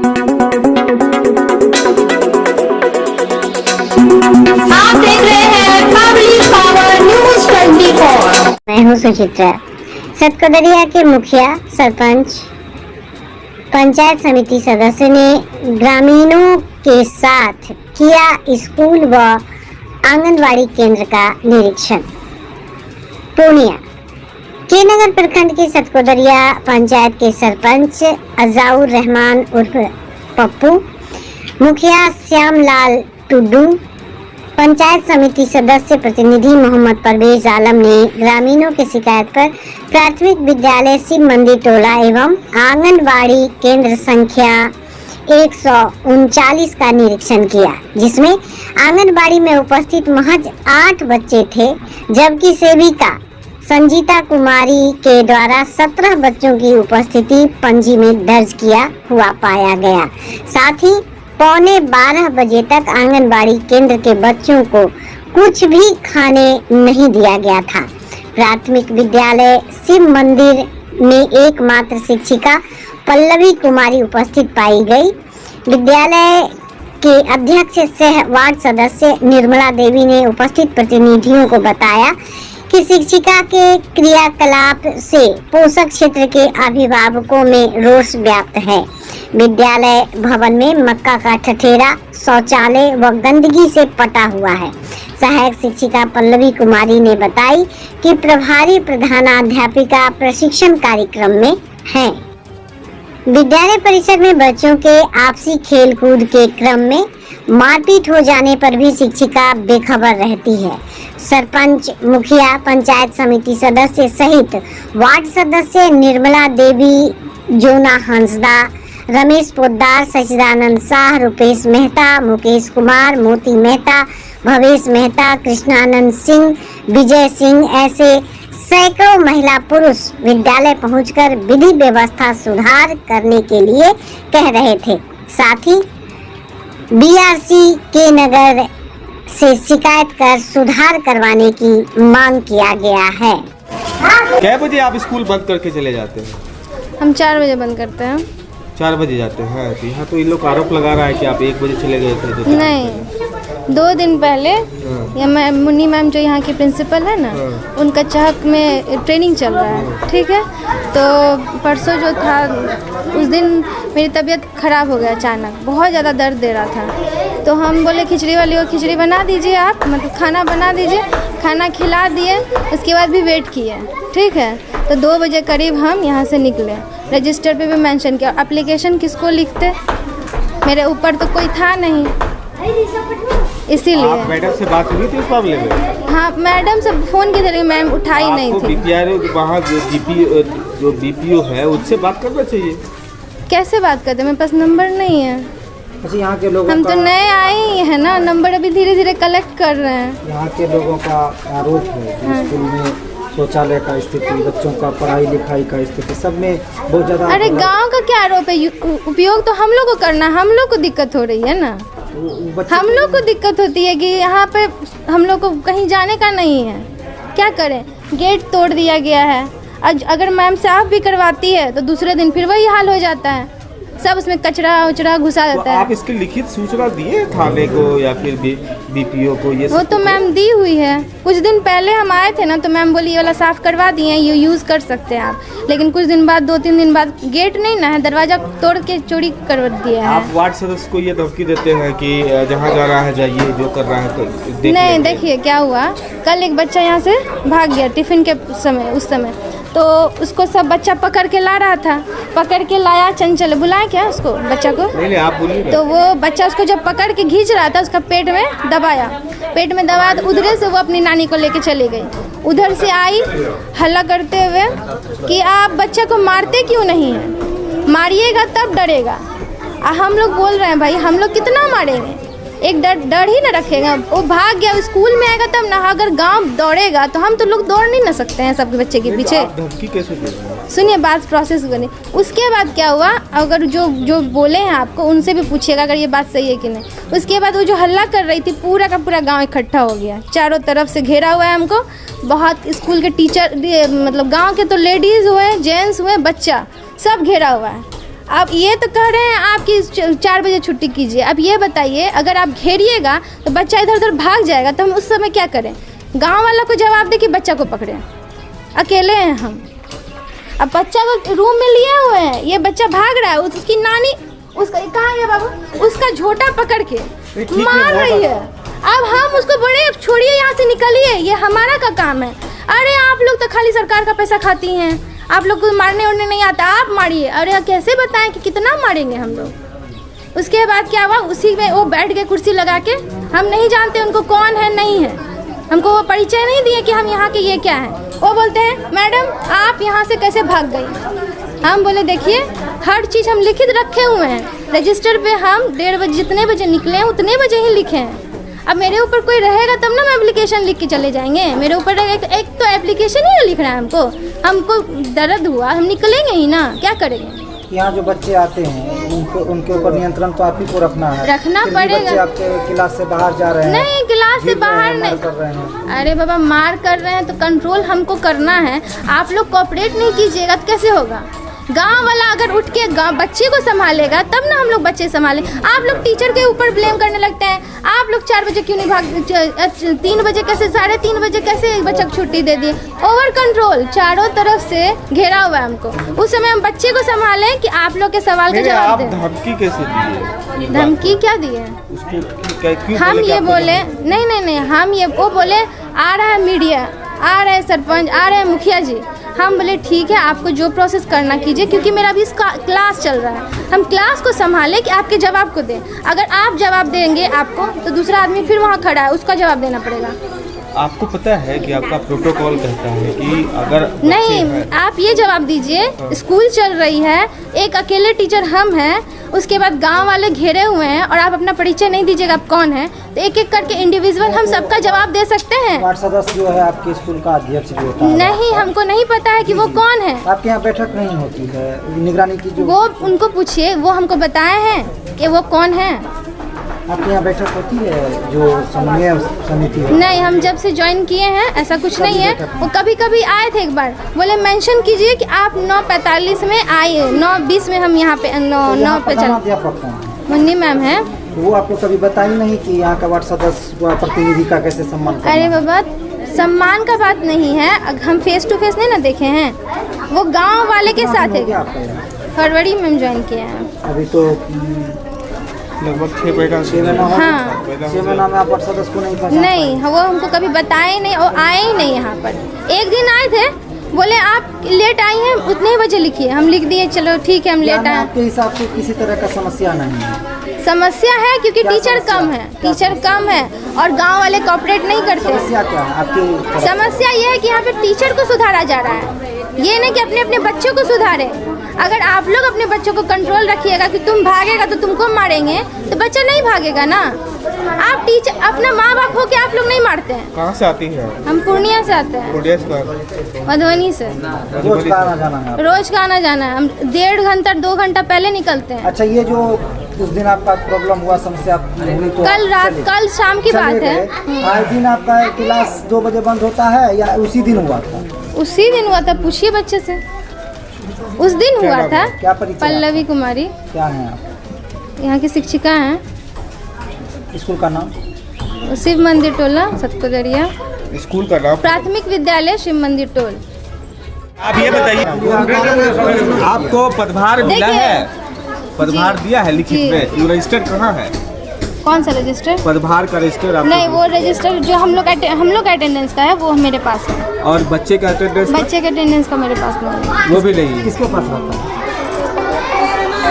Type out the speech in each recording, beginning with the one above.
आप देख रहे हैं पब्लिक पावर न्यूज़ 24। मैं हूँ सुचित्रा। सतकोदरिया के मुखिया, सरपंच, पंचायत समिति सदस्य ने ग्रामीणों के साथ किया स्कूल व आंगनवाड़ी केंद्र का निरीक्षण। पूर्णिया के नगर प्रखंड के सतकोदरिया पंचायत के सरपंच अजाउर रहमान उर्फ पप्पू, मुखिया श्यामलाल टुडू, पंचायत समिति सदस्य प्रतिनिधि मोहम्मद परवेज आलम ने ग्रामीणों की शिकायत पर प्राथमिक विद्यालय शिव मंदिर टोला एवं आंगनवाड़ी केंद्र संख्या 139 का निरीक्षण किया, जिसमें आंगनवाड़ी में उपस्थित महज 8 बच्चे थे, जबकि सेविका संजीता कुमारी के द्वारा 17 बच्चों की उपस्थिति पंजी में दर्ज किया हुआ पाया गया। साथ ही 11:15 बजे तक आंगनबाड़ी केंद्र के बच्चों को कुछ भी खाने नहीं दिया गया था। प्राथमिक विद्यालय शिव मंदिर में एकमात्र शिक्षिका पल्लवी कुमारी उपस्थित पाई गई। विद्यालय के अध्यक्ष सह वार्ड सदस्य निर्मला देवी ने उपस्थित प्रतिनिधियों को बताया कि शिक्षिका के क्रियाकलाप से पोषक क्षेत्र के अभिभावकों में रोष व्याप्त है। विद्यालय भवन में मक्का का ठठेरा, शौचालय व गंदगी से पटा हुआ है। सहायक शिक्षिका पल्लवी कुमारी ने बताई कि प्रभारी प्रधानाध्यापिका प्रशिक्षण कार्यक्रम में है। विद्यालय परिसर में बच्चों के आपसी खेल कूद के क्रम में मारपीट हो जाने पर भी शिक्षिका बेखबर रहती है। सरपंच, मुखिया, पंचायत समिति सदस्य सहित वार्ड सदस्य निर्मला देवी, जोना हंसदा, रमेश पोद्दार, सचिदानंद शाह, रुपेश मेहता, मुकेश कुमार, मोती मेहता, भवेश मेहता, कृष्णानंद सिंह, विजय सिंह ऐसे सैकड़ों महिला पुरुष विद्यालय पहुंचकर विधि व्यवस्था सुधार करने के लिए कह रहे थे। साथ ही बीआरसी के नगर से शिकायत कर सुधार करवाने की मांग किया गया है। क्या बजे आप स्कूल बंद करके चले जाते हैं? हम 4 बजे बंद करते हैं। 4 बजे जाते हैं। तो यहाँ तो इन लोग आरोप लगा रहा है कि आप 1 बजे चले गए थे। नहीं, 2 दिन पहले या मुन्नी मैम जो यहाँ की प्रिंसिपल है ना, उनका चाहक में ट्रेनिंग चल रहा है, ठीक है। तो परसों जो था उस दिन मेरी तबीयत ख़राब हो गया अचानक, बहुत ज़्यादा दर्द दे रहा था। तो हम बोले खिचड़ी वाली को खिचड़ी बना दीजिए, आप मतलब खाना बना दीजिए। खाना खिला दिए, उसके बाद भी वेट किए, ठीक है। तो 2 बजे करीब हम यहाँ से निकले। रजिस्टर पे भी मेंशन किया। एप्लीकेशन किसको लिखते, मेरे ऊपर तो कोई था नहीं, इसीलिए। आप मैडम से बात हुई थी इस मामले में? हाँ, मैडम से फ़ोन की थी, मैम उठाई नहीं थी। वहाँ जो बीपीओ है उससे बात करना चाहिए। कैसे बात करते, मेरे पास नंबर नहीं है। अच्छा, यहाँ के लोगों हम तो नए आए ही है ना, नंबर अभी धीरे धीरे कलेक्ट कर रहे हैं। यहाँ के लोगों का आरोप है कि स्कूल में शौचालय का स्थिति, बच्चों का पढ़ाई लिखाई का स्थिति, सब में बहुत ज़्यादा। अरे गांव का क्या आरोप है, उपयोग तो हम लोग को करना, हम लोग को दिक्कत हो रही है ना। हम लोग को दिक्कत होती है कि यहाँ पे हम लोग को कहीं जाने का नहीं है, क्या करें। गेट तोड़ दिया गया है। अगर मैम साफ भी करवाती है तो दूसरे दिन फिर वही हाल हो जाता है, सब उसमें कचरा उचरा घुसा जाता है। आप इसकी लिखित सूचना दिए थाने को या फिर बीपीओ को? ये वो तो मैम दी हुई है। कुछ दिन पहले हम आए थे ना, तो मैम बोली ये वाला साफ करवा दिए, ये यूज़ कर सकते हैं आप। लेकिन कुछ दिन बाद, 2-3 दिन बाद, गेट नहीं ना है, दरवाज़ा तोड़ के चोरी कर दिया है। आप वार्ड सदस्य को ये धमकी देते हैं कि जहाँ जा रहा है जाइए, जो कर रहा है तो नहीं। देखिए क्या हुआ, कल एक बच्चा यहाँ से भाग गया टिफ़िन के समय, उस समय तो उसको सब बच्चा पकड़ के ला रहा था, पकड़ के लाया। चंचल बुलाए क्या उसको, बच्चा को? नहीं, आप बोलिए। तो वो बच्चा उसको जब पकड़ के खींच रहा था, उसका पेट में दबाया, पेट में दबाया, तो उधर से वो अपनी नानी को लेके चली गई। उधर से आई हल्ला करते हुए कि आप बच्चा को मारते क्यों नहीं हैं, मारिएगा तब डरेगा। हम लोग बोल रहे हैं भाई, हम लोग कितना मारेंगे, एक डर ही ना रखेगा। वो भाग गया, स्कूल में आएगा तब ना। अगर गांव दौड़ेगा तो हम तो लोग दौड़ नहीं ना सकते हैं सबके बच्चे के पीछे। धमकी कैसे दे रहे हैं? सुनिए, बात प्रोसेस बनी। उसके बाद क्या हुआ, अगर जो बोले हैं आपको उनसे भी पूछिएगा अगर ये बात सही है कि नहीं। उसके बाद वो जो हल्ला कर रही थी, पूरा का पूरा गांव इकट्ठा हो गया, चारों तरफ से घेरा हुआ है हमको। बहुत स्कूल के टीचर, मतलब गाँव के तो लेडीज़ हुए, जेंट्स हुए, बच्चा, सब घेरा हुआ है। अब ये तो कह रहे हैं आपकी 4 बजे छुट्टी कीजिए। अब ये बताइए, अगर आप घेरिएगा तो बच्चा इधर उधर भाग जाएगा, तो हम उस समय क्या करें? गांव वालों को जवाब दे कि बच्चा को पकड़े, अकेले हैं हम। अब बच्चा को रूम में लिए हुए हैं, ये बच्चा भाग रहा है, उसकी नानी उसका कहाँ है बाबू, उसका झोटा पकड़ के मार रही है। अब हम उसको बड़े छोड़िए, यहाँ से निकलिए, ये हमारा का काम है। अरे आप लोग तो खाली सरकार का पैसा खाती हैं, आप लोग को मारने उड़ने नहीं आता, आप मारिए। अरे कैसे बताएं कि कितना मारेंगे हम लोग? उसके बाद क्या हुआ, उसी में वो बैठ गए कुर्सी लगा के। हम नहीं जानते उनको कौन है नहीं है, हमको वो परिचय नहीं दिए कि हम यहाँ के ये क्या है। वो बोलते हैं मैडम आप यहाँ से कैसे भाग गई? हम बोले देखिए हर चीज़ हम लिखित रखे हुए हैं, रजिस्टर पे हम 1:30 बजे जितने बजे निकले हैं उतने बजे ही लिखे हैं। अब मेरे ऊपर कोई रहेगा तब ना हम एप्लीकेशन लिख के चले जाएंगे। मेरे ऊपर एक तो एप्लीकेशन ही लिख रहा है हमको दर्द हुआ, हम निकलेंगे ही ना, क्या करेंगे? यहाँ जो बच्चे आते हैं उनके ऊपर नियंत्रण तो आप ही को रखना पड़ेगा। बच्चे आपके क्लास से बाहर जा रहे हैं? नहीं, क्लास से बाहर नहीं कर रहे हैं। अरे बाबा मार कर रहे हैं तो कंट्रोल हमको करना है। आप लोग कोऑपरेट नहीं कीजिएगा तो कैसे होगा? गांव वाला अगर उठ के बच्चे को संभालेगा तब ना हम लोग बच्चे संभालें। आप लोग टीचर के ऊपर ब्लेम करने लगते हैं। आप लोग 4 बजे क्यों नहीं भाग, 3 बजे कैसे, 3:30 बजे कैसे बच्चे को छुट्टी दे दिए? ओवर कंट्रोल, चारों तरफ से घेरा हुआ है हमको। उस समय हम बच्चे को संभालें कि आप लोग के सवाल का जवाब दें। धमकी कैसे दिए? धमकी क्या दिए? हम ये बोले नहीं, हम ये वो बोले आ रहा है मीडिया, आ रहे हैं सरपंच, आ रहे हैं मुखिया जी। हम बोले ठीक है, आपको जो प्रोसेस करना कीजिए, क्योंकि मेरा अभी क्लास चल रहा है। हम क्लास को संभालें कि आपके जवाब को दें। अगर आप जवाब देंगे आपको, तो दूसरा आदमी फिर वहाँ खड़ा है, उसका जवाब देना पड़ेगा। आपको पता है कि आपका प्रोटोकॉल कहता है कि अगर नहीं, आप ये जवाब दीजिए, स्कूल चल रही है, एक अकेले टीचर हम हैं, उसके बाद गांव वाले घेरे हुए हैं, और आप अपना परिचय नहीं दीजिएगा आप कौन है, तो एक एक करके इंडिविजुअल हम सबका जवाब दे सकते हैं। वार्ड सदस्य जो है आपके स्कूल का अध्यक्ष भी होता है? नहीं, हमको नहीं पता है कि वो कौन है। आपके यहाँ बैठक नहीं होती है निगरानी की? जो वो उनको पूछिए, वो हमको बताए हैं कि वो कौन है। आपके यहाँ बैठक होती है जो समन्वय समिति है? नहीं, हम जब से ज्वाइन किए हैं ऐसा कुछ नहीं है। वो कभी कभी आए थे, एक बार बोले मेंशन कीजिए कि आप 9:45 में आइए, 9:20 में हम यहाँ पे 9 पे चल। अध्यापक हैं मुन्नी मैम है। वो आपको कभी बताई नहीं कि यहाँ का वार्ड सदस्य व प्रतिनिधि का कैसे सम्मान करना? अरे बाबा, सम्मान का बात नहीं है, हम फेस टू फेस नहीं ना देखे हैं, वो गाँव वाले के साथ है। फरवरी में ज्वाइन किया है। अभी तो लगभग 6 महीना। हाँ, 6 महीना में आप वार्ड सदस्य को नहीं पहचान? नहीं, वो हमको कभी बताए नहीं और आए ही नहीं यहाँ पर। एक दिन आए थे, बोले आप लेट आई हैं, उतने ही बजे लिखिए। हम लिख दिए, चलो ठीक है हम लेट आए। आपके हिसाब से किसी तरह का समस्या नहीं है? समस्या है क्योंकि टीचर कम है, टीचर कम है और गांव वाले कोऑपरेट नहीं करते। समस्या क्या है आपकी? समस्या ये है कि यहाँ पे टीचर को सुधारा जा रहा है, ये नहीं कि अपने अपने बच्चों को सुधारे। अगर आप लोग अपने बच्चों को कंट्रोल रखिएगा कि तुम भागेगा तो तुमको मारेंगे, तो बच्चा नहीं भागेगा ना। आप टीचर अपना माँ बाप हो के आप लोग नहीं मारते हैं। कहाँ से आती हैं? हम पूर्णिया से आते हैं। मधुबनी से। रोज का आना जाना है? रोज का आना जाना है। हम 1.5 घंटा 2 घंटा पहले निकलते हैं। अच्छा, ये जो उस दिन आपका प्रॉब्लम हुआ, समस्या हुई, तो कल रात, कल शाम की बात है। आज दिन आपका क्लास 2 बजे बंद होता है या उसी दिन हुआ था? उसी दिन हुआ था, पूछिए बच्चे से। उस दिन हुआ था। क्या परिचय? पल्लवी कुमारी। क्या है आप? यहाँ की शिक्षिका हैं। स्कूल का नाम? शिव मंदिर टोला, सतपुदरिया। स्कूल का नाम? प्राथमिक विद्यालय शिव मंदिर टोल। आप ये बताइए, आपको पदभार मिला है? पदभार दिया है लिखित में? ये रजिस्टर कहाँ है? कौन सा रजिस्टर? पदभार का रजिस्टर? नहीं, वो रजिस्टर जो हम लोग अटेंडेंस का है वो मेरे पास है। और बच्चे का अटेंडेंस? बच्चे के अटेंडेंस का मेरे पास नहीं है। वो भी नहीं? किसके पास रहता है?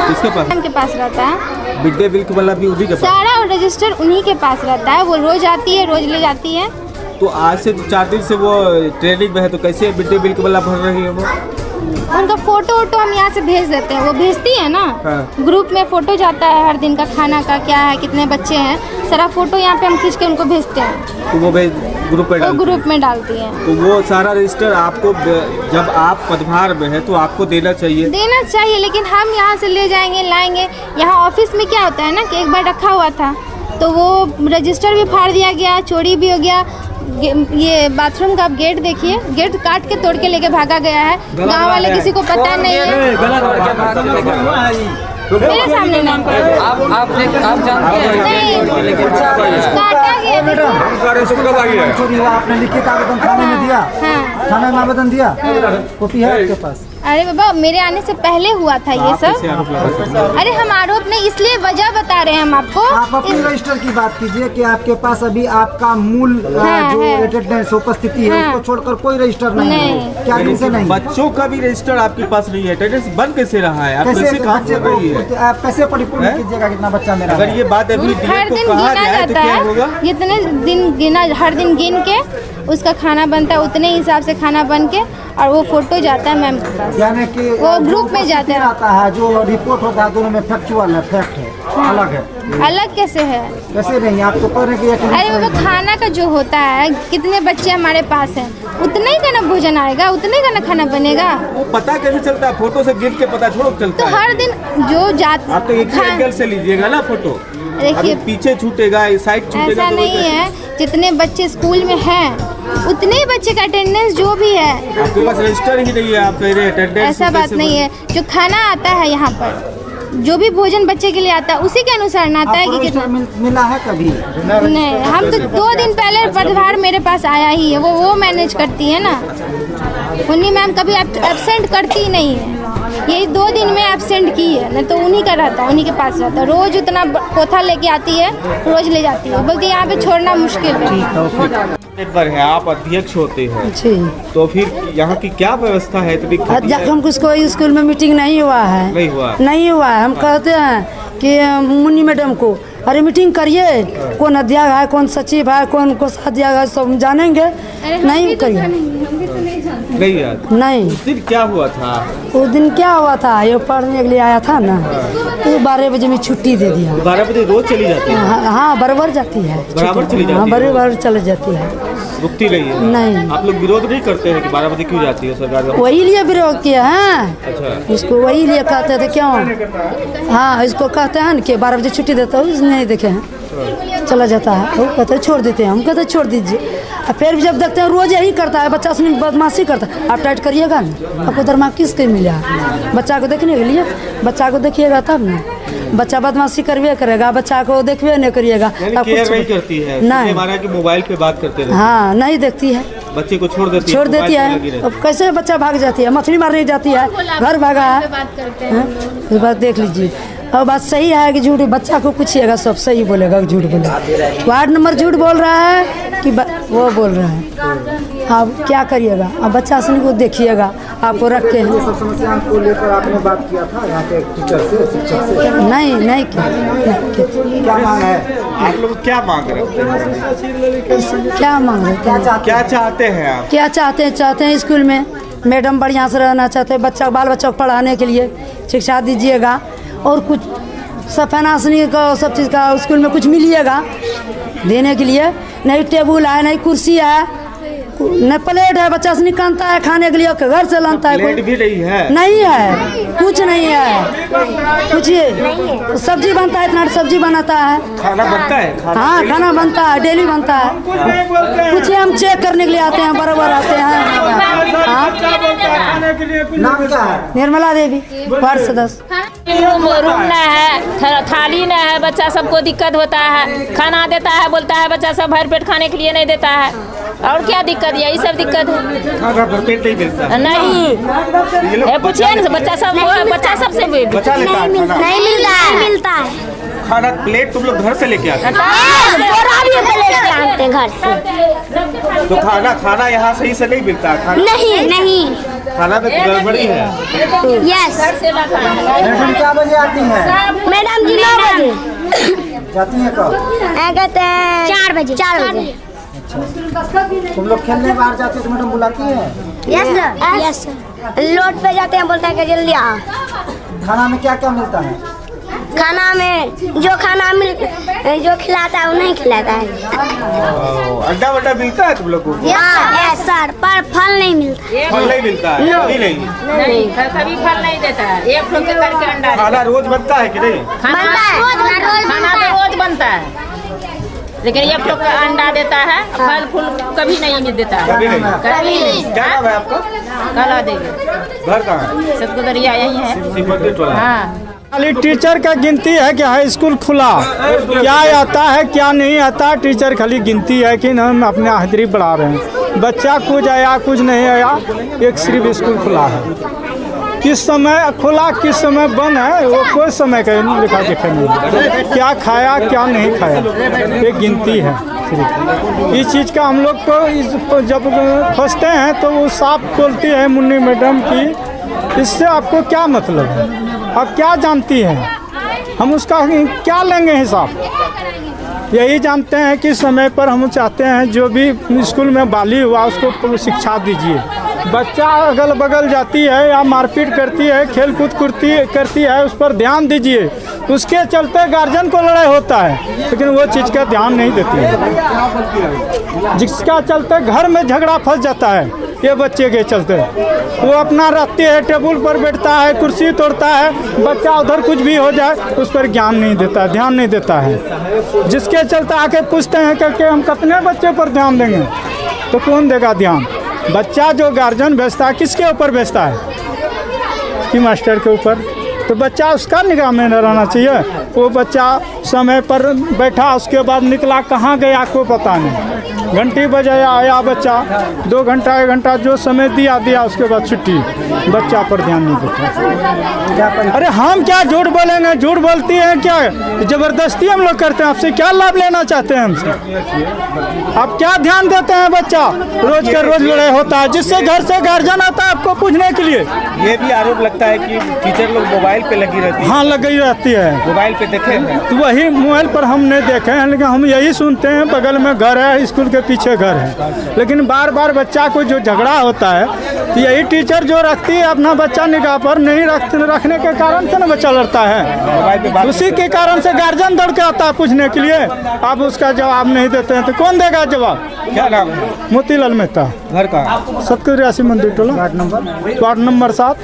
किसके पास? उनके पास रहता है। मिड डे मील वाला भी उन्हीं के पास? सारा और रजिस्टर उन्हीं के पास रहता है। वो रोज आती है, रोज ले जाती है। तो आज से 4 दिन से वो ट्रेनिंग में है, तो कैसे मिड डे मील वाला भर रही है वो? उनका फोटो हम यहाँ से भेज देते हैं, वो भेजती है ना। हाँ। ग्रुप में फोटो जाता है हर दिन का, खाना का क्या है, कितने बच्चे हैं, सारा फोटो यहाँ पे हम खींच के उनको भेजते हैं। तो वो ग्रुप में ग्रुप में डालती है। तो वो सारा रजिस्टर आपको, जब आप पदभार में है तो आपको देना चाहिए। लेकिन हम यहाँ से ले जाएंगे, लाएंगे। यहाँ ऑफिस में क्या होता है ना कि एक बार रखा हुआ था तो वो रजिस्टर भी फाड़ दिया गया, चोरी भी हो गया, ये बाथरूम का आप गेट देखिए, गेट काट के तोड़ के लेके भागा गया है। गांव वाले किसी को पता नहीं है, मेरे सामने नहीं। आप जानते हैं काटा गया। चोरी हुआ, आपने लिखित आवेदन थाने में दिया? हाँ। थाने में आवेदन दिया? कॉपी है आपके पास? अरे बाबा, मेरे आने से पहले हुआ था ये सब। अरे हम आरोप नहीं, इसलिए वजह बता रहे हैं हम आपको। आप अपने रजिस्टर की बात कीजिए कि आपके पास अभी आपका मूल जो अटेंडेंस उपस्थिति है उसको छोड़कर कोई रजिस्टर नहीं है। क्या इनसे नहीं? बच्चों का भी रजिस्टर आपके पास नहीं है, अटेंडेंस बंद कैसे रहा है? आप कैसे कहा रही है? आप कैसे परिपूर्ण कीजिएगा कितना बच्चा मेरा? अगर ये बात अभी हर दिन कहा गिना गया है तो जाता क्या होगा? है, जितने दिन गिना, हर दिन गिन के उसका खाना बनता है, उतने हिसाब से खाना बन के और वो फोटो जाता है मैम के पास, यानी कि वो ग्रुप में जाते हैं। आता है जो रिपोर्ट होता है दोनों में फैक्चुअल है, फैक्ट है, अलग है। अलग कैसे है? कैसे नहीं? आप तो कह रहे हैं कि अरे बाबा, खाना का जो होता है, कितने बच्चे हमारे पास हैं, उतना ही का ना भोजन आएगा, उतने का ना खाना बनेगा। वो पता कैसे चलता है? फोटो से गिन के पता छोड़ो चलता तो है। हर दिन जो जात आप तो एक एंगल से लीजिएगा ना फोटो, देखिए पीछे छूटेगा, साइड छूटेगा। ऐसा तो नहीं है, जितने बच्चे स्कूल में हैं उतने ही बच्चे का अटेंडेंस जो भी है। आपके पास रजिस्टर ही नहीं है, आप कह रहे हैं अटेंडेंस। ऐसा बात नहीं है, जो खाना आता है यहाँ पर, जो भी भोजन बच्चे के लिए आता है उसी के अनुसार ना आता है कि कितना मिला है कभी? नहीं, हम तो 2 दिन पहले पदभार मेरे पास आया ही है, वो मैनेज करती है ना। उन्हीं मैम कभी एब्सेंट करती ही नहीं है, यही 2 दिन में एब्सेंट की है, नहीं तो उन्हीं का रहता है, उन्हीं के पास रहता है। रोज उतना पोथा लेके आती है, रोज ले जाती है, बोलती है यहाँ पे छोड़ना मुश्किल है। पर है आप अध्यक्ष होते हैं जी, तो फिर यहाँ की क्या व्यवस्था है? हमको कोई स्कूल में मीटिंग नहीं हुआ है, नहीं हुआ है। हम कहते हैं कि मुन्नी मैडम को, अरे मीटिंग करिए, कौन अध्यक्ष है, कौन सचिव है, कौन कोषाध्यक्ष है, सब जानेंगे। नहीं करिए, नहीं याद नहीं। उस दिन क्या हुआ था? उस दिन क्या हुआ था, ये पढ़ने के लिए आया था ना, तो 12 बजे में छुट्टी दे दिया। 12 बजे रोज चली जाती है? हाँ, बराबर जाती है, बराबर चली जाती है? हाँ, बराबर चली जाती है, रुकती नहीं है? नहीं। आप लोग विरोध नहीं करते हैं कि 12 बजे क्यों जाती है सरकार? वही लिए विरोध किया है। अच्छा, इसको वही लिए कहते थे क्यों? हाँ, इसको कहते हैं कि 12 बजे छुट्टी देता हूँ, नहीं देखे हैं, चला जाता है। वो कहते हैं छोड़ देते हैं, हम कहते हैं छोड़ दीजिए। और फिर जब देखते हैं रोज यही करता है, बच्चा सुनी बदमाशी करता है, आप टाइट करिएगा ना, आपको दरमाग किसके मिला? बच्चा को देखने के लिए, बच्चा को देखिएगा तब ना, बच्चा बदमाशी करवे करेगा, बच्चा को देखवे नहीं करिएगा। केयर नहीं करती है? नहीं, हमारा कि मोबाइल पे बात करते हैं। हाँ, नहीं देखती है, बच्चे को छोड़ देती है। अब कैसे बच्चा भाग जाती है, मछली मारने जाती है, घर भागा है, ये बात देख लीजिए। और बात सही है कि झूठ, बच्चा को पूछिएगा सब सही बोलेगा, झूठ बोलेगा। वार्ड नंबर झूठ बोल रहा है कि वो बोल रहा है, आप क्या करिएगा? अब बच्चा सुन को देखिएगा, आपको रख के सब समस्या को लेकर आपने बात किया था यहाँ के टीचर से, शिक्षक से? नहीं क्या मांग है? आप लोग क्या मांग रहे हैं? क्या मांग रहे थे? क्या चाहते हैं आप? क्या चाहते हैं स्कूल में मैडम बढ़िया से रहना चाहते हैं, बच्चा बाल बच्चा को पढ़ाने के लिए शिक्षा दीजिएगा, और कुछ सफानासनी का सब चीज़ का स्कूल में कुछ मिलिएगा देने के लिए। नहीं टेबल है, नहीं कुर्सी है, न प्लेट है, बच्चा से निकालता है खाने के लिए, घर से लाता है। प्लेट भी नहीं है? नहीं है, कुछ नहीं है। पूछिए, सब्जी बनता है, इतना सब्जी बनाता है, खाना बनता है? हाँ, खाना बनता है, डेली बनता है। पूछिए, हम चेक करने के लिए आते हैं, बराबर आते हैं। हाँ, नाम क्या है? निर्मला देवी, वार्ड सदस्य। रूम न है, थाली न है, बच्चा सबको दिक्कत होता है। खाना देता है, बोलता है बच्चा सब भर पेट खाने के लिए नहीं देता है, और क्या दिक्कत? यही सब दिक्कत है। खाना भर पेट नहीं मिलता? नहीं, पूछिए ना, बच्चा सबसे नहीं मिलता है। खाना प्लेट तुम लोग घर से लेके आते हैं? घर से। तो खाना यहाँ सही से नहीं मिलता? नहीं, खाना में गड़बड़ी है? यस। मैडम क्या बजे आती है? मैडम जी 9 बजे जाती है। कब? कहते हैं 4 बजे। तुम लोग खेलने बाहर जाते हो तो मैडम बुलाती है? Yes sir. लोट पे जाते हैं, बोलता है कि जल्दी आओ। खाना में क्या क्या मिलता है? खाना में जो खिलाता है वो नहीं खिलाता है। अंडा वंडा मिलता है तुम लोग को? यस सर, पर फल नहीं मिलता। फल नहीं मिलता है? कभी नहीं? कभी फल नहीं देता है। एक लोग करके अंडा खाना रोज बनता है कि नहीं? बनता है, खाना तो रोज बनता है। लेकिन एक लोग अंडा देता है, फल फूल कभी नहीं देता है। कभी नहीं। कभी नहीं। क्या नाम है आपका? काला देवी। घर कहाँ है? सतगुदरिया यही है। सिमरती टोला। हाँ। खाली टीचर का गिनती है कि हाई स्कूल खुला, क्या आता है क्या नहीं आता, टीचर खाली गिनती है कि हम अपने हाजिरी बढ़ा रहे हैं। बच्चा कुछ आया कुछ नहीं आया, एक सिर्फ स्कूल खुला है। किस समय खुला किस समय बंद है वो कोई समय का लिखा दिखा नहीं, क्या खाया क्या नहीं खाया, ये गिनती है सिर्फ। इस चीज़ का हम लोग को जब फंसते हैं तो वो साफ बोलती है मुन्नी मैडम की, इससे आपको क्या मतलब है, आप क्या जानती हैं, हम उसका क्या लेंगे हिसाब। यही जानते हैं कि समय पर हम चाहते हैं जो भी स्कूल में बाली हुआ उसको शिक्षा दीजिए। बच्चा अगल बगल जाती है या मारपीट करती है, खेल कूद करती है, उस पर ध्यान दीजिए। उसके चलते गार्जियन को लड़ाई होता है, लेकिन वो चीज़ का ध्यान नहीं देती है, जिसका चलते घर में झगड़ा फंस जाता है। ये बच्चे के चलते वो अपना रखती है, टेबल पर बैठता है, कुर्सी तोड़ता है, बच्चा उधर कुछ भी हो जाए उस पर ज्ञान नहीं देता है, ध्यान नहीं देता है। जिसके चलते आके पूछते हैं करके हम कितने बच्चे पर ध्यान देंगे, तो कौन देगा ध्यान। बच्चा जो गार्जियन भेजता है किसके ऊपर भेजता है, कि मास्टर के ऊपर, तो बच्चा उसका निगाह में न रहना चाहिए। वो बच्चा समय पर बैठा, उसके बाद निकला कहाँ गया को पता नहीं, घंटी बजाया आया बच्चा, 2 घंटा 1 घंटा जो समय दिया उसके बाद छुट्टी, बच्चा पर ध्यान नहीं देता। अरे हम क्या झूठ बोलेंगे, झूठ बोलती हैं क्या, जबरदस्ती हम लोग करते हैं। आपसे क्या लाभ लेना चाहते हैं हमसे, आप क्या ध्यान देते हैं। बच्चा रोज का रोज लड़ाई होता है, जिससे घर से गार्जियन आता है आपको पूछने के लिए। ये भी आरोप लगता है कि टीचर लोग मोबाइल पे लगी रहती है। हाँ लगी रहती है, मोबाइल पे देखे हैं तो वही मोबाइल पर हम नहीं देखे हैं, लेकिन हम यही सुनते हैं बगल में घर है, स्कूल के पीछे घर है, लेकिन बार बार बच्चा को जो झगड़ा होता है तो यही टीचर जो रखती है अपना बच्चा निगाह पर नहीं रखने के कारण से ना बच्चा लड़ता है। उसी के कारण से गार्जियन दौड़ के आता है पूछने के लिए, आप उसका जवाब नहीं देते हैं तो कौन देगा जवाब। क्या नाम है? मोतीलाल मेहता। घर का? सतगुरिया मंदिर टोला, वार्ड नंबर 7।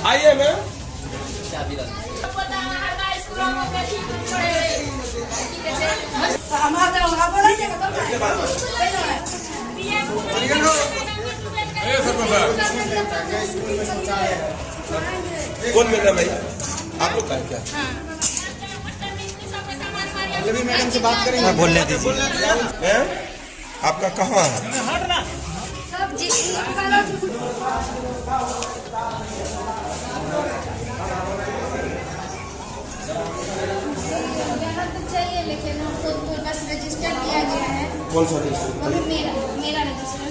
आइए मैम। कौन मिल रहा भाई, आप लोग का क्या? मैडम से बात करेंगे, बोलने दीजिए। आपका कहाँ है? चाहिए लेकिन हमको तो बस रजिस्टर किया गया है। कौन सा रजिस्टर? मेरा रजिस्टर।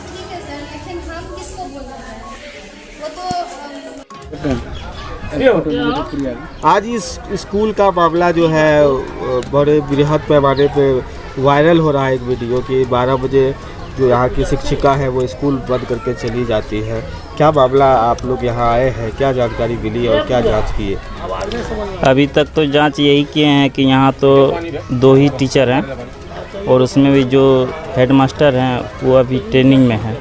ठीक है सर, लेकिन हम किसको बोल रहे हैं, वो तो आज इस स्कूल का मामला जो है बड़े बृहद पैमाने पे वायरल हो रहा है। एक वीडियो कि 12 बजे जो यहाँ की शिक्षिका है वो स्कूल बंद करके चली जाती है। क्या मामला, आप लोग यहाँ आए हैं, क्या जानकारी मिली और क्या जांच की है? अभी तक तो जांच यही किए हैं कि यहाँ तो 2 ही टीचर हैं और उसमें भी जो हेडमास्टर हैं वो अभी ट्रेनिंग में हैं,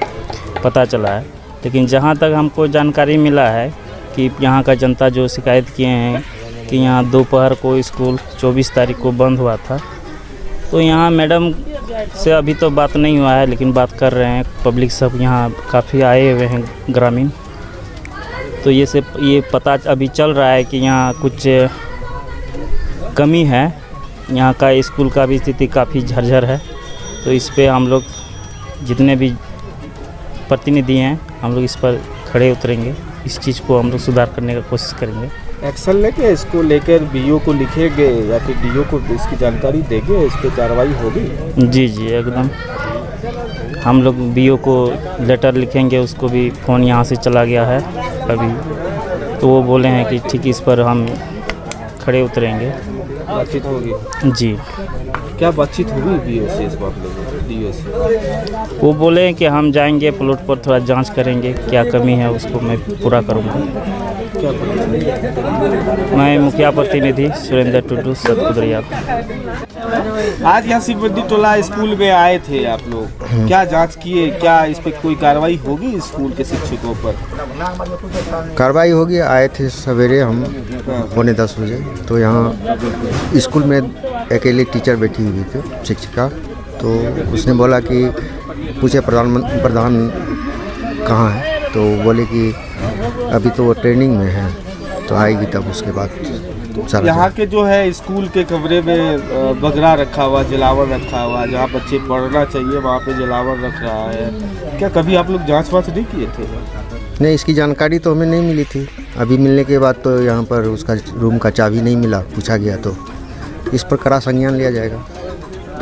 पता चला है। लेकिन जहाँ तक हमको जानकारी मिला है कि यहाँ का जनता जो शिकायत किए हैं कि यहाँ दोपहर को स्कूल 24 तारीख को बंद हुआ था, तो यहाँ मैडम से अभी तो बात नहीं हुआ है, लेकिन बात कर रहे हैं। पब्लिक सब यहाँ काफ़ी आए हुए हैं ग्रामीण, तो ये पता अभी चल रहा है कि यहाँ कुछ कमी है, यहाँ का स्कूल का भी स्थिति काफ़ी झरझर है। तो इस पे हम लोग जितने भी प्रतिनिधि हैं हम लोग इस पर खड़े उतरेंगे, इस चीज़ को हम लोग सुधार करने का कोशिश करेंगे। एक्शन लेके इसको लेकर बीओ को लिखेंगे या फिर डीओ को इसकी जानकारी देंगे, इस पर कार्रवाई होगी? जी एकदम, हम लोग बीओ को लेटर लिखेंगे। उसको भी फ़ोन यहाँ से चला गया है अभी, तो वो बोले हैं कि ठीक इस पर हम खड़े उतरेंगे, बातचीत होगी। जी क्या बातचीत होगी बीओ से इस मामले में? बीडीओ से? वो बोले कि हम जाएंगे प्लॉट पर, थोड़ा जांच करेंगे, क्या कमी है उसको मैं पूरा करूँगा। क्या मैं मुखिया प्रतिनिधि सुरेंद्र टुडू सतकुदरिया। आज यहाँ शिवबंदी टोला स्कूल में आए थे आप लोग, क्या जांच किए, क्या इस पर कोई कार्रवाई होगी स्कूल के शिक्षकों पर? कार्रवाई होगी। आए थे सवेरे हम 9:45 बजे, तो यहाँ स्कूल में अकेले टीचर बैठी हुई थी, शिक्षिका। तो उसने बोला कि पूछे प्रधान कहाँ है, तो बोले कि अभी तो वो ट्रेनिंग में है, तो आएगी तब उसके बाद। यहाँ के जो है स्कूल के कमरे में बगरा रखा हुआ, जलावन रखा हुआ, जहाँ बच्चे पढ़ना चाहिए वहाँ पे जलावन रख रहा है, क्या कभी आप लोग जांच वाँच नहीं किए थे? नहीं, इसकी जानकारी तो हमें नहीं मिली थी। अभी मिलने के बाद तो यहाँ पर उसका रूम का चाबी नहीं मिला, पूछा गया तो इस पर कड़ा संज्ञान लिया जाएगा।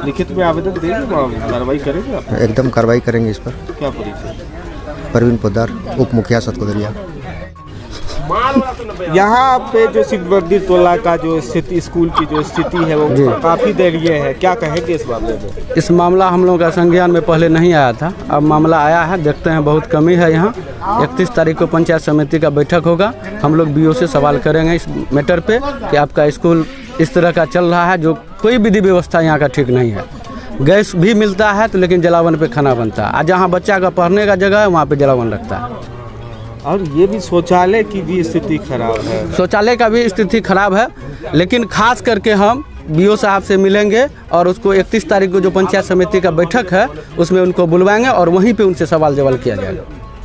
लिखित में आवेदन देंगे, कार्रवाई करेंगे आप? एकदम कार्रवाई करेंगे इस पर। क्या परिचय? परवीन पोद्दार, उप मुखिया सतकुदरिया। यहाँ पे जो शिवबंदी टोला का जो स्थिति, स्कूल की जो स्थिति है वो काफ़ी दयनीय है, क्या कहेंगे इस मामले में? इस मामला हम लोगों का संज्ञान में पहले नहीं आया था, अब मामला आया है, देखते हैं बहुत कमी है यहाँ। 31 तारीख को पंचायत समिति का बैठक होगा, हम लोग बीओ से सवाल करेंगे इस मैटर पे कि आपका स्कूल इस तरह का चल रहा है जो कोई विधि व्यवस्था यहाँ का ठीक नहीं है। गैस भी मिलता है तो लेकिन जलावन पे खाना बनता है, जहाँ बच्चा का पढ़ने का जगह है वहाँ पे जलावन लगता है। और ये भी शौचालय की भी स्थिति खराब है। शौचालय का भी स्थिति खराब है, लेकिन खास करके हम बीओ साहब से मिलेंगे और उसको 31 तारीख को जो पंचायत समिति का बैठक है उसमें उनको बुलवाएंगे और वहीं पे उनसे सवाल जवाब किया जाएगा।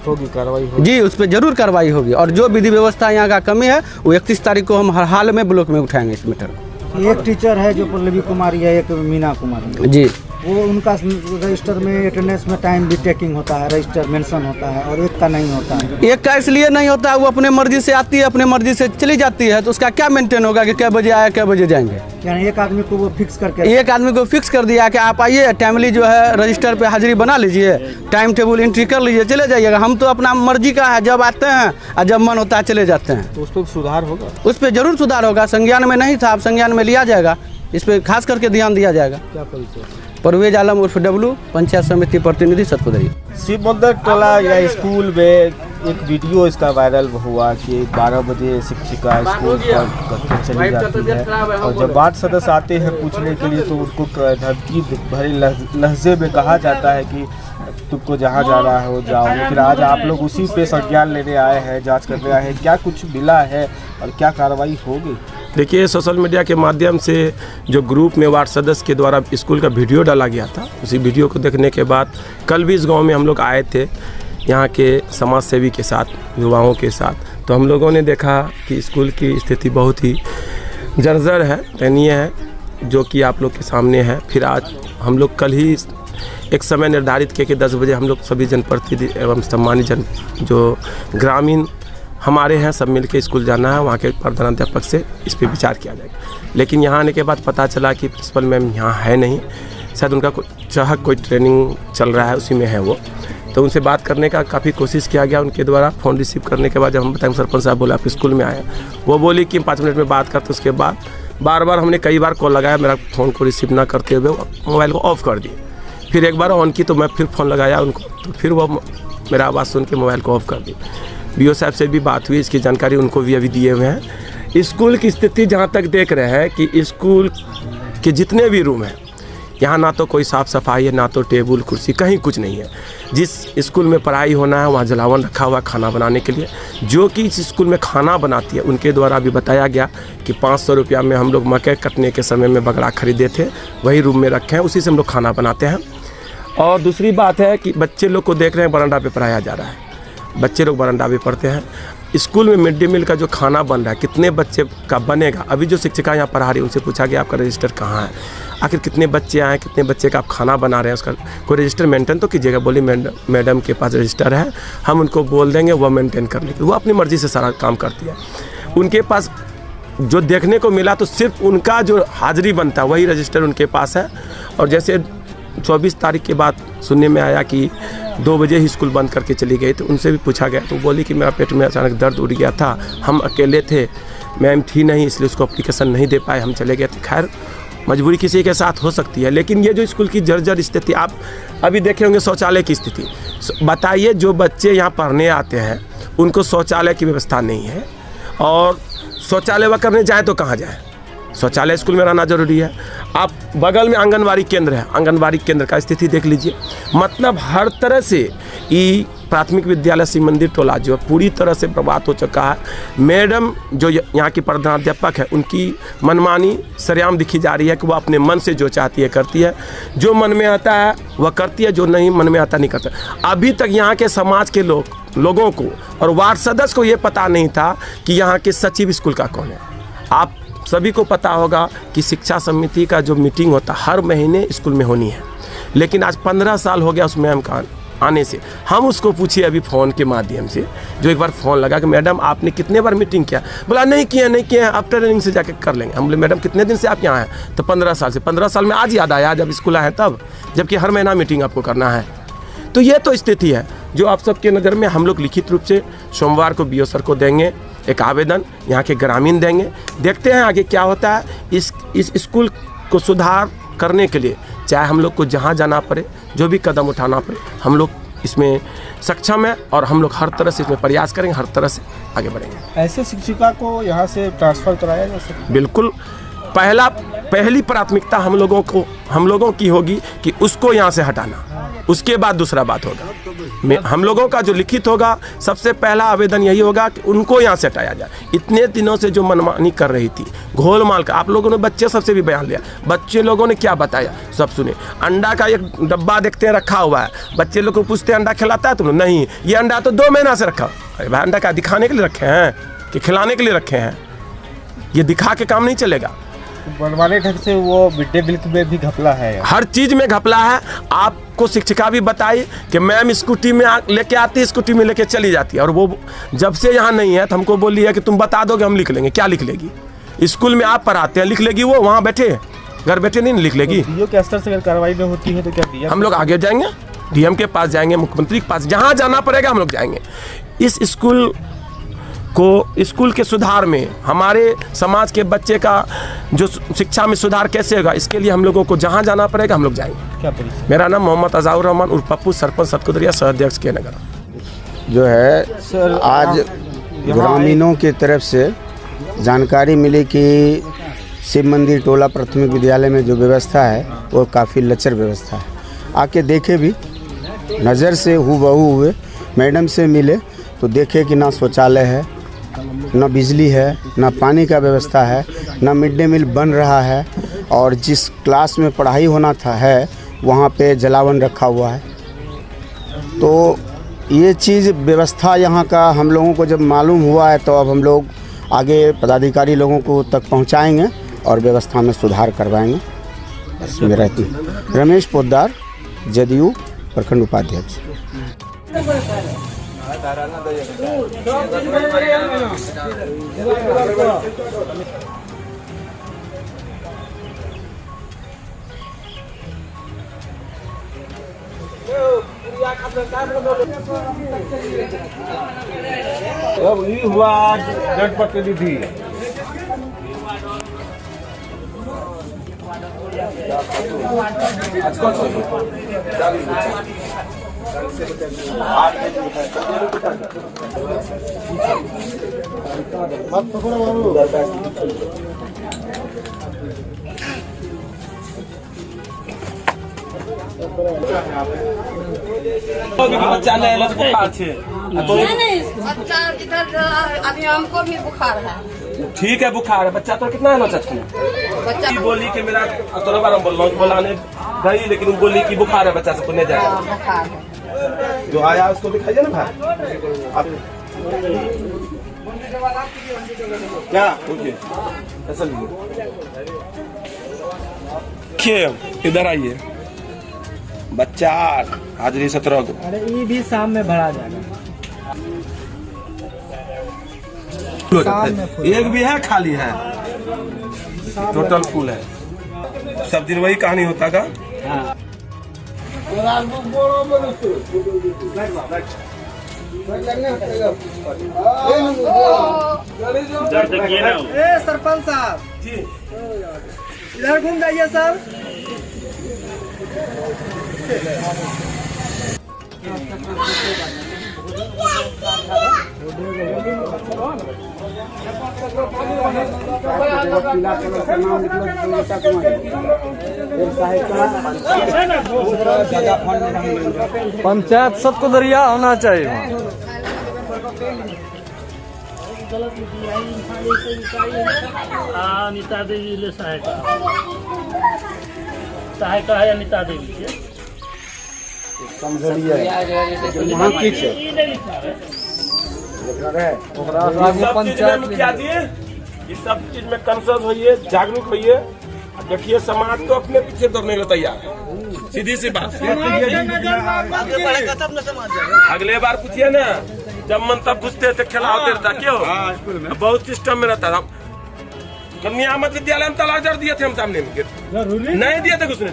होगी कार्रवाई होगी? जी, उस पर जरूर कार्रवाई होगी, और जो विधि व्यवस्था यहाँ का कमी है वो 31 तारीख को हम हर हाल में ब्लॉक में उठाएंगे इस मैटर को। एक टीचर है जो पल्लवी कुमारी है, एक मीना कुमारी जी, वो उनका रजिस्टर में अटेंडेंस में टाइम भी टेकिंग होता है, रजिस्टर मेंशन होता है, और एक का नहीं होता है। एक का इसलिए नहीं होता है, वो अपने मर्जी से आती है, अपने मर्जी से चली जाती है, तो उसका क्या मेंटेन होगा कि क्या बजे आया क्या बजे जाएंगे? यानी एक आदमी को वो फिक्स करके, एक आदमी को फिक्स कर दिया कि आप आइए, टाइमली जो है रजिस्टर पे हाजिरी बना लीजिए, टाइम टेबल एंट्री कर लीजिए, चले जाइएगा। हम तो अपना मर्जी का है, जब आते हैं और जब मन होता है चले जाते हैं। तो उस पर सुधार होगा? उस पर जरूर सुधार होगा, संज्ञान में नहीं था, अब संज्ञान में लिया जाएगा, इस पर खास करके ध्यान दिया जाएगा। क्या परिचय? परवेज आलम उर्फ डब्लू, पंचायत समिति प्रतिनिधि सतकुदरिया। शिवबंदी टोला या स्कूल में एक वीडियो इसका वायरल हुआ कि 12 बजे शिक्षिका स्कूल पर चली जाती है और जब वार्ड सदस्य आते हैं पूछने के लिए तो उनको धमकी भरे लहजे में कहा जाता है कि तुमको जहाँ जाना है वो जाओ। लेकिन आज आप लोग उसी पे संज्ञान लेने आए हैं, जांच करने आए हैं, क्या कुछ मिला है और क्या कार्रवाई होगी? देखिए, सोशल मीडिया के माध्यम से जो ग्रुप में वार्ड सदस्य के द्वारा स्कूल का वीडियो डाला गया था, उसी वीडियो को देखने के बाद कल भी इस गांव में हम लोग आए थे यहाँ के समाज सेवी के साथ, युवाओं के साथ। तो हम लोगों ने देखा कि स्कूल की स्थिति बहुत ही जर्जर है, दयनीय है, जो कि आप लोग के सामने है। फिर आज हम लोग कल ही एक समय निर्धारित किया कि 10 बजे हम लोग सभी जनप्रतिनिधि एवं सम्मानित जन जो ग्रामीण हमारे हैं सब मिलके स्कूल जाना है, वहाँ के प्रधानाध्यापक से इस पर विचार किया जाएगा। लेकिन यहाँ आने के बाद पता चला कि प्रिंसिपल मैम यहाँ है नहीं, शायद उनका कोई ट्रेनिंग चल रहा है, उसी में है वो। तो उनसे बात करने का काफ़ी कोशिश किया गया उनके द्वारा। फ़ोन रिसीव करने के बाद जब हम बताएं सरपंच साहब बोले आप स्कूल में आए, वो बोली कि 5 मिनट में बात करते। उसके बाद बार बार हमने कई बार कॉल लगाया, मेरा फ़ोन को रिसीव ना करते हुए मोबाइल को ऑफ़ कर दिए। फिर एक बार ऑन की तो मैं फिर फ़ोन लगाया उनको, तो फिर वो मेरा आवाज़ सुन के मोबाइल को ऑफ़ कर दी। बीओ साहब से भी बात हुई, इसकी जानकारी उनको भी अभी दिए हुए हैं। स्कूल की स्थिति जहाँ तक देख रहे हैं कि स्कूल के जितने भी रूम हैं यहाँ ना तो कोई साफ़ सफाई है, ना तो टेबल कुर्सी, कहीं कुछ नहीं है। जिस स्कूल में पढ़ाई होना है वहाँ जलावन रखा हुआ खाना बनाने के लिए, जो कि इस स्कूल में खाना बनाती है उनके द्वारा भी बताया गया कि 500 रुपया में हम लोग मकई कटने के समय में बगड़ा खरीदे थे, वही रूम में रखे हैं, उसी से हम लोग खाना बनाते हैं। और दूसरी बात है कि बच्चे लोग को देख रहे हैं बरामदा पे पढ़ाया जा रहा है, बच्चे लोग बरामदा पे पढ़ते हैं। स्कूल में मिड डे मील का जो खाना बन रहा है कितने बच्चे का बनेगा? अभी जो शिक्षिका यहाँ पढ़ा रही है उनसे पूछा गया आपका रजिस्टर कहाँ है, आखिर कितने बच्चे आए, कितने बच्चे का आप खाना बना रहे हैं, उसका कोई रजिस्टर मेंटेन तो कीजिएगा। बोली मैडम के पास रजिस्टर है, हम उनको बोल देंगे वो मेंटेन कर लेंगे। वो अपनी मर्ज़ी से सारा काम करती है। उनके पास जो देखने को मिला तो सिर्फ उनका जो हाजिरी बनता है वही रजिस्टर उनके पास है। और जैसे 24 तारीख के बाद सुनने में आया कि 2 बजे ही स्कूल बंद करके चली गई, तो उनसे भी पूछा गया तो बोली कि मेरा पेट में अचानक दर्द उठ गया था, हम अकेले थे, मैम थी नहीं, इसलिए उसको एप्लीकेशन नहीं दे पाए, हम चले गए थे। खैर मजबूरी किसी के साथ हो सकती है, लेकिन ये जो स्कूल की जर्जर स्थिति आप अभी देखे होंगे, शौचालय की स्थिति बताइए। जो बच्चे यहाँ पढ़ने आते हैं उनको शौचालय की व्यवस्था नहीं है, और शौचालय वह करने जाए तो कहाँ जाए, शौचालय स्कूल में रहना जरूरी है। आप बगल में आंगनबाड़ी केंद्र है, आंगनबाड़ी केंद्र का स्थिति देख लीजिए। मतलब हर तरह से ये प्राथमिक विद्यालय शिव मंदिर टोला जो पूरी तरह से बर्बाद हो चुका है। मैडम जो यहाँ की प्रधानाध्यापक है, उनकी मनमानी सरेआम दिखी जा रही है कि वह अपने मन से जो चाहती है करती है, जो मन में आता है वह करती है, जो नहीं मन में आता नहीं करता। अभी तक यहाँ के समाज के लोगों को और वार्ड सदस्य को ये पता नहीं था कि यहाँ के सचिव स्कूल का कौन है। आप सभी को पता होगा कि शिक्षा समिति का जो मीटिंग होता हर महीने स्कूल में होनी है, लेकिन आज 15 साल हो गया उस मैम का आने से। हम उसको पूछे अभी फ़ोन के माध्यम से, जो एक बार फ़ोन लगा कि मैडम आपने कितने बार मीटिंग किया, बोला नहीं किया अब ट्रेनिंग से जाके कर लेंगे। हम बोले मैडम कितने दिन से आप यहाँ हैं, तो 15 साल से। 15 साल में आज याद आया जब स्कूल आए तब, जबकि हर महीना मीटिंग आपको करना है। तो ये तो स्थिति है जो आप सबके नज़र में। हम लोग लिखित रूप से सोमवार को BO सर को देंगे एक आवेदन, यहाँ के ग्रामीण देंगे, देखते हैं आगे क्या होता है। इस स्कूल को सुधार करने के लिए चाहे हम लोग को जहाँ जाना पड़े, जो भी कदम उठाना पड़े, हम लोग इसमें सक्षम है और हम लोग हर तरह से इसमें प्रयास करेंगे, हर तरह से आगे बढ़ेंगे। ऐसे शिक्षिका को यहाँ से ट्रांसफ़र कराया जा सकता? बिल्कुल, पहली प्राथमिकता हम लोगों की होगी कि उसको यहाँ से हटाना, उसके बाद दूसरा बात होगा। हम लोगों का जो लिखित होगा, सबसे पहला आवेदन यही होगा कि उनको यहाँ से हटाया जाए। इतने दिनों से जो मनमानी कर रही थी, घोलमाल का, आप लोगों ने बच्चे सबसे भी बयान लिया, बच्चे लोगों ने क्या बताया सब सुने। अंडा का एक डब्बा देखते हैं रखा हुआ है, बच्चे लोग को पूछते हैं अंडा खिलाता है तुम? नहीं, ये अंडा तो 2 महीना से रखा। अरे भाई, अंडा का दिखाने के लिए रखे हैं कि खिलाने के लिए रखे हैं? ये दिखा के काम नहीं चलेगा। बनवाने ढंग से वो मिड डे मील में भी घपला है, हर चीज़ में घपला है। आपको शिक्षिका भी बताई कि मैम स्कूटी में लेके आती, स्कूटी में लेके चली जाती है, और वो जब से यहाँ नहीं है तो हमको बोली है कि तुम बता दोगे हम लिख लेंगे। क्या लिख लेगी? स्कूल में आप पढ़ाते हैं, लिख लेगी वो? वहाँ बैठे घर बैठे नहीं लिख लेगी। DO के स्तर से अगर कार्रवाई में होती है तो क्या DM? हम लोग आगे जाएंगे, DM के पास जाएंगे, मुख्यमंत्री के पास, जहाँ जाना पड़ेगा हम लोग जाएंगे। इस स्कूल के सुधार में, हमारे समाज के बच्चे का जो शिक्षा में सुधार कैसे होगा, इसके लिए हम लोगों को जहाँ जाना पड़ेगा हम लोग जाएंगे। क्या परिचय? मेरा नाम मोहम्मद अज़ाउर रहमान उर्फ पप्पू, सरपंच सतकुदरिया, सह-अध्यक्ष के नगर। जो है सर, आज ग्रामीणों की तरफ से जानकारी मिली कि शिव मंदिर टोला प्राथमिक विद्यालय में जो व्यवस्था है वो काफ़ी लचर व्यवस्था है। आके देखे भी, नज़र से हूबहू हुए, मैडम से मिले तो देखे कि ना शौचालय है, ना बिजली है, ना पानी का व्यवस्था है, ना मिड डे मील बन रहा है, और जिस क्लास में पढ़ाई होना था है वहाँ पे जलावन रखा हुआ है। तो ये चीज़ व्यवस्था यहाँ का हम लोगों को जब मालूम हुआ है तो अब हम लोग आगे पदाधिकारी लोगों को तक पहुँचाएँगे और व्यवस्था में सुधार करवाएंगे। बस मेरा इतना। रमेश पोद्दार, जदयू प्रखंड उपाध्यक्ष। अब ये हुआ जनप्रतिनिधि बच्चा नहीं बुखार छे, अभी हमको भी बुखार है। ठीक है बुखार है, बच्चा तो कितना है बच्चा बोली कि मेरा थोड़ा बार बोलाने गई, लेकिन वो बोली कि बुखार है, बच्चा सबको नहीं जाएगा। बुखार है जो आया उसको दिखाइए ना भाई। क्या ऐसा इधर आइए, बच्चा हाजिरी 17 को। अरे ये भी शाम में भरा जाएगा। एक भी है खाली है, टोटल फुल है। सब दिन वही कहानी होता का। सरपंच साहब इधर घूम जाइए सर। पंचायत सबको दरिया होना चाहिए। अनिता देवी ले सहायता सहायता है अनिता देवी के वहाँ की छै मुखिया जी इस सब चीज में कंसर्न होइए, जागरूक होइए। देखिए समाज तो अपने पीछे दौड़ने को तैयार है, सीधी सी बात। अगले बार पूछिए ना, जब मन तब घुसते थे, खेला होते रहता क्यों? बहुत सिस्टम में रहता था। नियामत विद्यालय में तलाक जड़ दिए थे हम सामने में, नहीं दिए थे घुसने।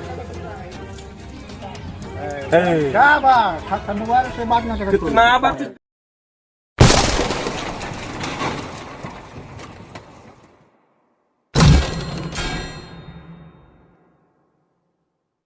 क्या बात, मोबाइल से बात ना करें। कितना बात